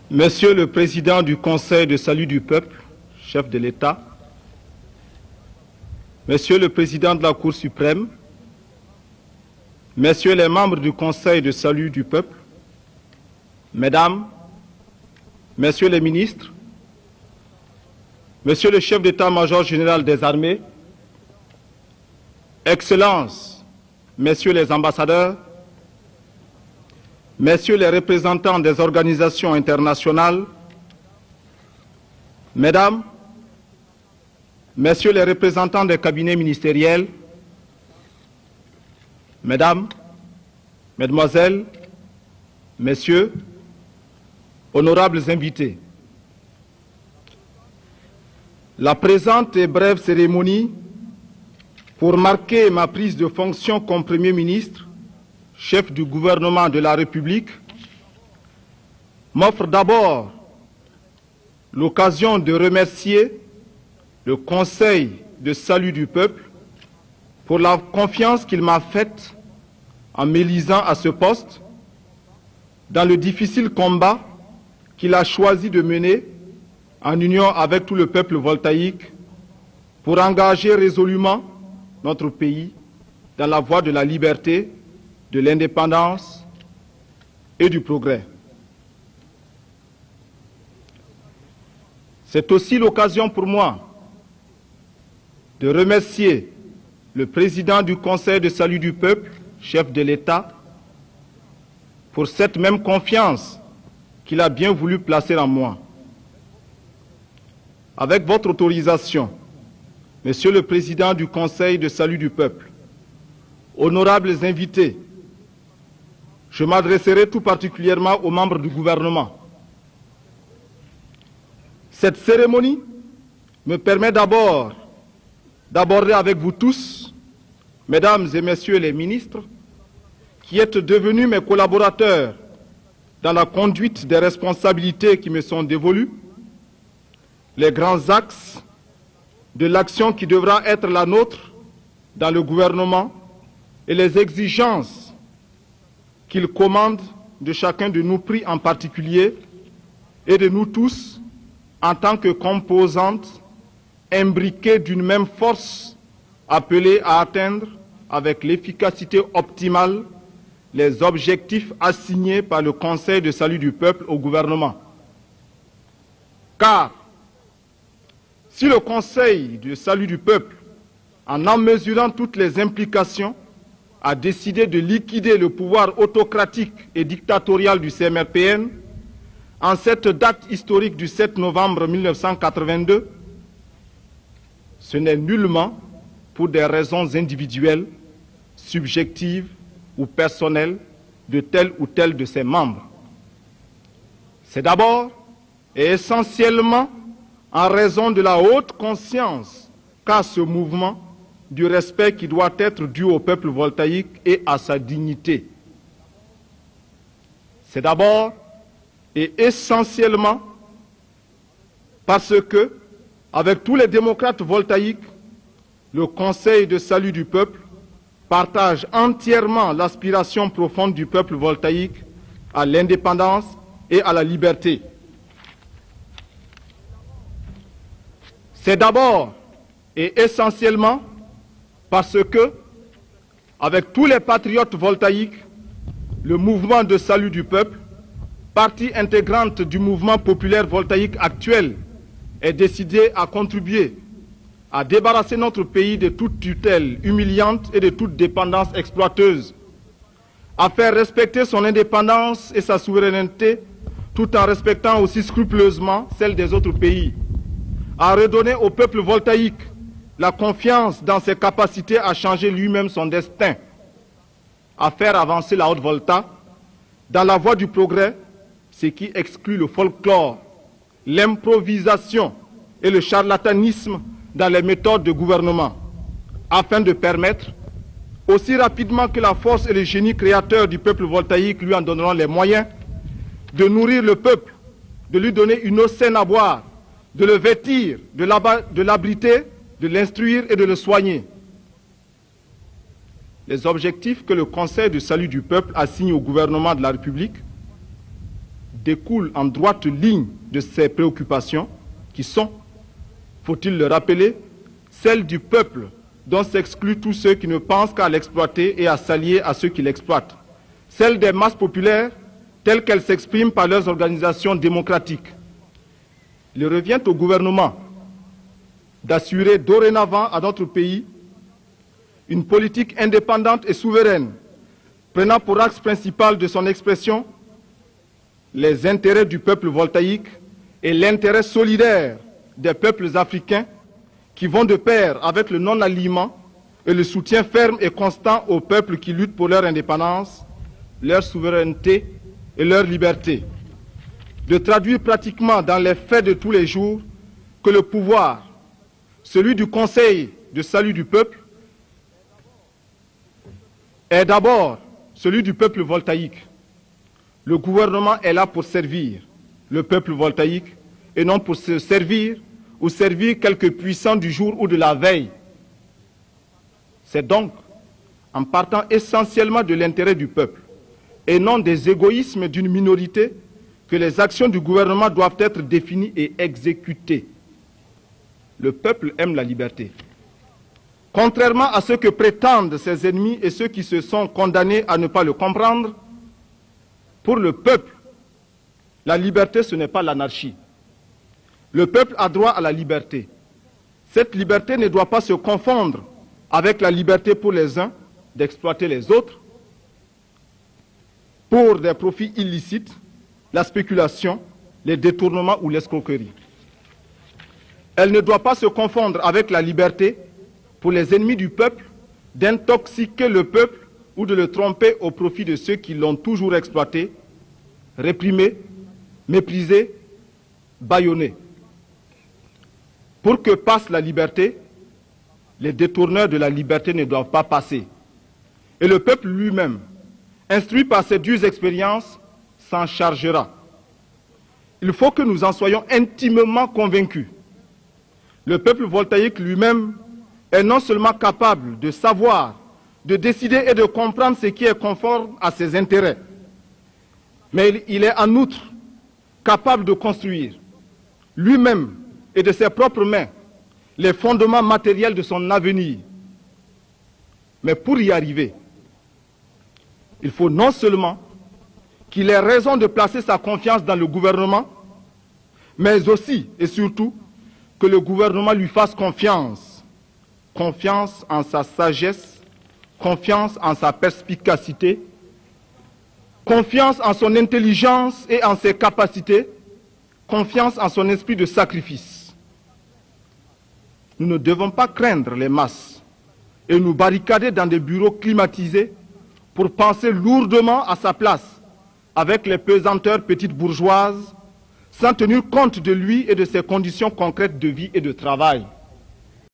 Monsieur le Président du Conseil de salut du peuple, chef de l'État, Monsieur le Président de la Cour suprême, Messieurs les membres du Conseil de salut du peuple, Mesdames, Messieurs les ministres, Monsieur le chef d'État-major général des armées, Excellences, Messieurs les ambassadeurs, Messieurs les représentants des organisations internationales, Mesdames, Messieurs les représentants des cabinets ministériels, Mesdames, Mesdemoiselles, Messieurs, honorables invités, la présente et brève cérémonie pour marquer ma prise de fonction comme Premier ministre, chef du gouvernement de la République, m'offre d'abord l'occasion de remercier le Conseil de salut du peuple pour la confiance qu'il m'a faite en m'élisant à ce poste dans le difficile combat qu'il a choisi de mener en union avec tout le peuple voltaïque pour engager résolument notre pays dans la voie de la liberté, de l'indépendance et du progrès. C'est aussi l'occasion pour moi de remercier le président du Conseil de salut du peuple, chef de l'État, pour cette même confiance qu'il a bien voulu placer en moi. Avec votre autorisation, Monsieur le Président du Conseil de salut du peuple, honorables invités, je m'adresserai tout particulièrement aux membres du gouvernement. Cette cérémonie me permet d'abord d'aborder avec vous tous, Mesdames et Messieurs les ministres, qui êtes devenus mes collaborateurs dans la conduite des responsabilités qui me sont dévolues, les grands axes de l'action qui devra être la nôtre dans le gouvernement et les exigences qu'il commande de chacun de nous pris en particulier et de nous tous en tant que composantes imbriquées d'une même force appelée à atteindre avec l'efficacité optimale les objectifs assignés par le Conseil de salut du peuple au gouvernement. Car si le Conseil de salut du peuple, en mesurant toutes les implications, a décidé de liquider le pouvoir autocratique et dictatorial du CMRPN en cette date historique du 7 novembre 1982, ce n'est nullement pour des raisons individuelles, subjectives ou personnelles de tel ou tel de ses membres. C'est d'abord et essentiellement en raison de la haute conscience qu'a ce mouvement du respect qui doit être dû au peuple voltaïque et à sa dignité. C'est d'abord et essentiellement parce que, avec tous les démocrates voltaïques, le Conseil de salut du peuple partage entièrement l'aspiration profonde du peuple voltaïque à l'indépendance et à la liberté. C'est d'abord et essentiellement parce que, avec tous les patriotes voltaïques, le mouvement de salut du peuple, partie intégrante du mouvement populaire voltaïque actuel, est décidé à contribuer à débarrasser notre pays de toute tutelle humiliante et de toute dépendance exploiteuse, à faire respecter son indépendance et sa souveraineté tout en respectant aussi scrupuleusement celle des autres pays, à redonner au peuple voltaïque la confiance dans ses capacités à changer lui-même son destin, à faire avancer la Haute-Volta dans la voie du progrès, ce qui exclut le folklore, l'improvisation et le charlatanisme dans les méthodes de gouvernement, afin de permettre, aussi rapidement que la force et le génie créateur du peuple voltaïque lui en donneront les moyens, de nourrir le peuple, de lui donner une eau saine à boire, de le vêtir, de l'abriter, de l'instruire et de le soigner. Les objectifs que le Conseil de salut du peuple assigne au gouvernement de la République découle en droite ligne de ces préoccupations qui sont, faut-il le rappeler, celles du peuple dont s'excluent tous ceux qui ne pensent qu'à l'exploiter et à s'allier à ceux qui l'exploitent. Celles des masses populaires telles qu'elles s'expriment par leurs organisations démocratiques. Il revient au gouvernement d'assurer dorénavant à notre pays une politique indépendante et souveraine, prenant pour axe principal de son expression les intérêts du peuple voltaïque et l'intérêt solidaire des peuples africains qui vont de pair avec le non-alignement et le soutien ferme et constant aux peuples qui luttent pour leur indépendance, leur souveraineté et leur liberté. De traduire pratiquement dans les faits de tous les jours que le pouvoir, celui du Conseil de salut du peuple, est d'abord celui du peuple voltaïque. Le gouvernement est là pour servir le peuple voltaïque et non pour se servir ou servir quelques puissants du jour ou de la veille. C'est donc en partant essentiellement de l'intérêt du peuple et non des égoïsmes d'une minorité que les actions du gouvernement doivent être définies et exécutées. Le peuple aime la liberté. Contrairement à ce que prétendent ses ennemis et ceux qui se sont condamnés à ne pas le comprendre, pour le peuple, la liberté, ce n'est pas l'anarchie. Le peuple a droit à la liberté. Cette liberté ne doit pas se confondre avec la liberté pour les uns d'exploiter les autres pour des profits illicites, la spéculation, les détournements ou l'escroquerie. Elle ne doit pas se confondre avec la liberté pour les ennemis du peuple d'intoxiquer le peuple ou de le tromper au profit de ceux qui l'ont toujours exploité, réprimé, méprisé, bâillonné. Pour que passe la liberté, les détourneurs de la liberté ne doivent pas passer. Et le peuple lui-même, instruit par ces dures expériences, s'en chargera. Il faut que nous en soyons intimement convaincus. Le peuple voltaïque lui-même est non seulement capable de savoir, de décider et de comprendre ce qui est conforme à ses intérêts, mais il est en outre capable de construire lui-même et de ses propres mains les fondements matériels de son avenir. Mais pour y arriver, il faut non seulement qu'il ait raison de placer sa confiance dans le gouvernement, mais aussi et surtout que le gouvernement lui fasse confiance. Confiance en sa sagesse, confiance en sa perspicacité, confiance en son intelligence et en ses capacités, confiance en son esprit de sacrifice. Nous ne devons pas craindre les masses et nous barricader dans des bureaux climatisés pour penser lourdement à sa place avec les pesanteurs petites bourgeoises, sans tenir compte de lui et de ses conditions concrètes de vie et de travail.